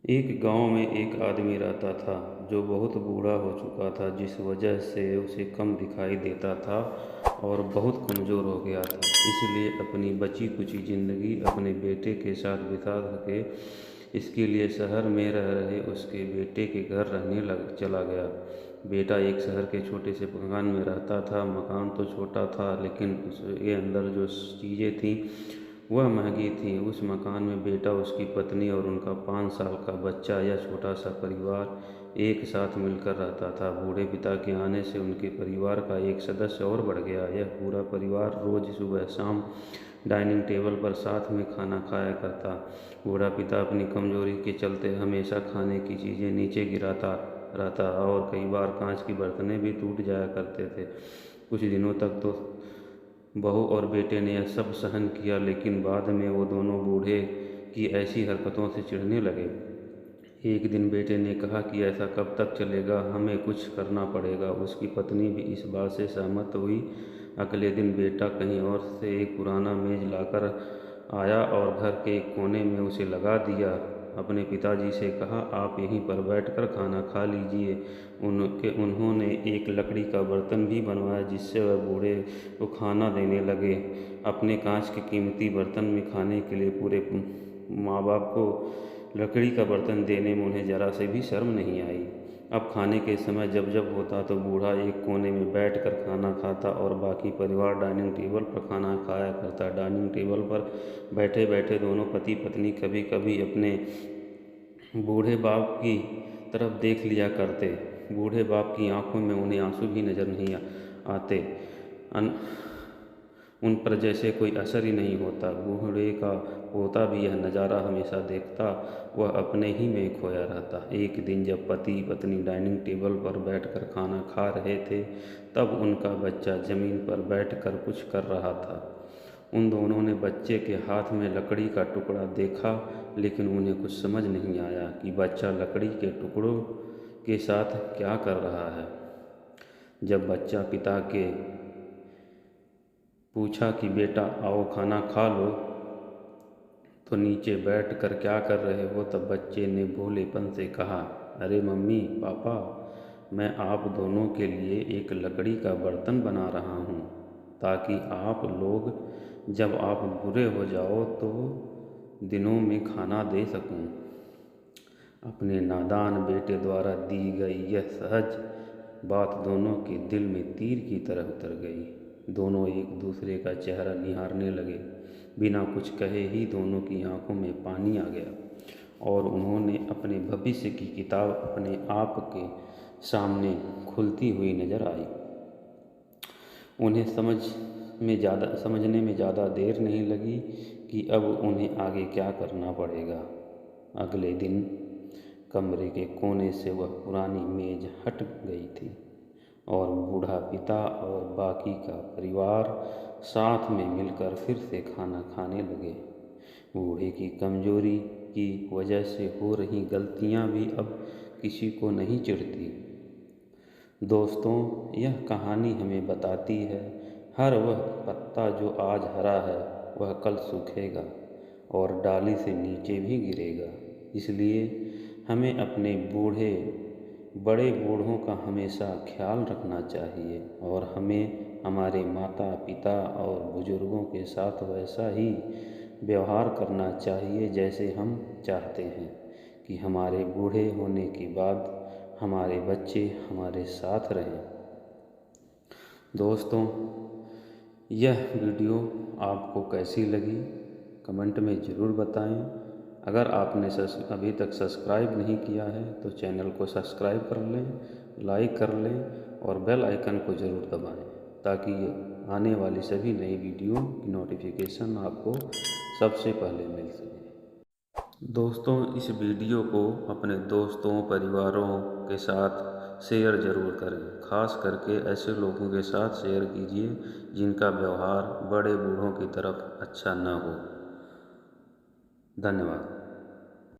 एक गांव में एक आदमी रहता था जो बहुत बूढ़ा हो चुका था, जिस वजह से उसे कम दिखाई देता था और बहुत कमज़ोर हो गया था। इसलिए अपनी बची कुची ज़िंदगी अपने बेटे के साथ बिता सके, इसके लिए शहर में रह रहे उसके बेटे के घर रहने चला गया। बेटा एक शहर के छोटे से मकान में रहता था। मकान तो छोटा था, लेकिन उसके अंदर जो चीज़ें थीं वह महंगी थी। उस मकान में बेटा, उसकी पत्नी और उनका 5 साल का बच्चा या छोटा सा परिवार एक साथ मिलकर रहता था। बूढ़े पिता के आने से उनके परिवार का एक सदस्य और बढ़ गया। यह पूरा परिवार रोज़ सुबह शाम डाइनिंग टेबल पर साथ में खाना खाया करता। बूढ़ा पिता अपनी कमजोरी के चलते हमेशा खाने की चीज़ें नीचे गिराता रहता और कई बार कांच की बर्तनें भी टूट जाया करते थे। कुछ दिनों तक तो बहू और बेटे ने यह सब सहन किया, लेकिन बाद में वो दोनों बूढ़े की ऐसी हरकतों से चिढ़ने लगे। एक दिन बेटे ने कहा कि ऐसा कब तक चलेगा, हमें कुछ करना पड़ेगा। उसकी पत्नी भी इस बात से सहमत हुई। अगले दिन बेटा कहीं और से एक पुराना मेज लाकर आया और घर के एक कोने में उसे लगा दिया। अपने पिताजी से कहा, आप यहीं पर बैठकर खाना खा लीजिए। उन्होंने एक लकड़ी का बर्तन भी बनवाया, जिससे वह बूढ़े को खाना देने लगे। अपने कांच के कीमती बर्तन में खाने के लिए पूरे माँ बाप को लकड़ी का बर्तन देने में उन्हें जरा से भी शर्म नहीं आई। अब खाने के समय जब जब होता तो बूढ़ा एक कोने में बैठकर खाना खाता और बाकी परिवार डाइनिंग टेबल पर खाना खाया करता। डाइनिंग टेबल पर बैठे बैठे दोनों पति पत्नी कभी कभी अपने बूढ़े बाप की तरफ देख लिया करते। बूढ़े बाप की आंखों में उन्हें आंसू भी नजर नहीं आते। उन पर जैसे कोई असर ही नहीं होता। बूढ़े का पोता भी यह नज़ारा हमेशा देखता, वह अपने ही में खोया रहता। एक दिन जब पति पत्नी डाइनिंग टेबल पर बैठकर खाना खा रहे थे, तब उनका बच्चा ज़मीन पर बैठकर कुछ कर रहा था। उन दोनों ने बच्चे के हाथ में लकड़ी का टुकड़ा देखा, लेकिन उन्हें कुछ समझ नहीं आया कि बच्चा लकड़ी के टुकड़ों के साथ क्या कर रहा है। जब बच्चा पिता के पूछा कि बेटा आओ खाना खा लो, तो नीचे बैठ कर क्या कर रहे हो, तब बच्चे ने भोलेपन से कहा, अरे मम्मी पापा, मैं आप दोनों के लिए एक लकड़ी का बर्तन बना रहा हूँ, ताकि आप लोग जब आप बुरे हो जाओ तो दिनों में खाना दे सकूँ। अपने नादान बेटे द्वारा दी गई यह सहज बात दोनों के दिल में तीर की तरह उतर गई। दोनों एक दूसरे का चेहरा निहारने लगे। बिना कुछ कहे ही दोनों की आंखों में पानी आ गया और उन्होंने अपने भविष्य की किताब अपने आप के सामने खुलती हुई नजर आई। उन्हें समझने में ज़्यादा देर नहीं लगी कि अब उन्हें आगे क्या करना पड़ेगा। अगले दिन कमरे के कोने से वह पुरानी मेज हट गई थी और बूढ़ा पिता और बाकी का परिवार साथ में मिलकर फिर से खाना खाने लगे। बूढ़े की कमजोरी की वजह से हो रही गलतियां भी अब किसी को नहीं चिढ़ती। दोस्तों, यह कहानी हमें बताती है, हर वह पत्ता जो आज हरा है वह कल सूखेगा और डाली से नीचे भी गिरेगा। इसलिए हमें अपने बड़े बूढ़ों का हमेशा ख्याल रखना चाहिए और हमें हमारे माता पिता और बुजुर्गों के साथ वैसा ही व्यवहार करना चाहिए जैसे हम चाहते हैं कि हमारे बूढ़े होने के बाद हमारे बच्चे हमारे साथ रहें। दोस्तों, यह वीडियो आपको कैसी लगी कमेंट में ज़रूर बताएं। अगर आपने अभी तक सब्सक्राइब नहीं किया है तो चैनल को सब्सक्राइब कर लें, लाइक कर लें और बेल आइकन को ज़रूर दबाएं, ताकि आने वाली सभी नई वीडियो की नोटिफिकेशन आपको सबसे पहले मिल सके। दोस्तों, इस वीडियो को अपने दोस्तों परिवारों के साथ शेयर ज़रूर करें। खास करके ऐसे लोगों के साथ शेयर कीजिए जिनका व्यवहार बड़े बूढ़ों की तरफ अच्छा न हो। धन्यवाद।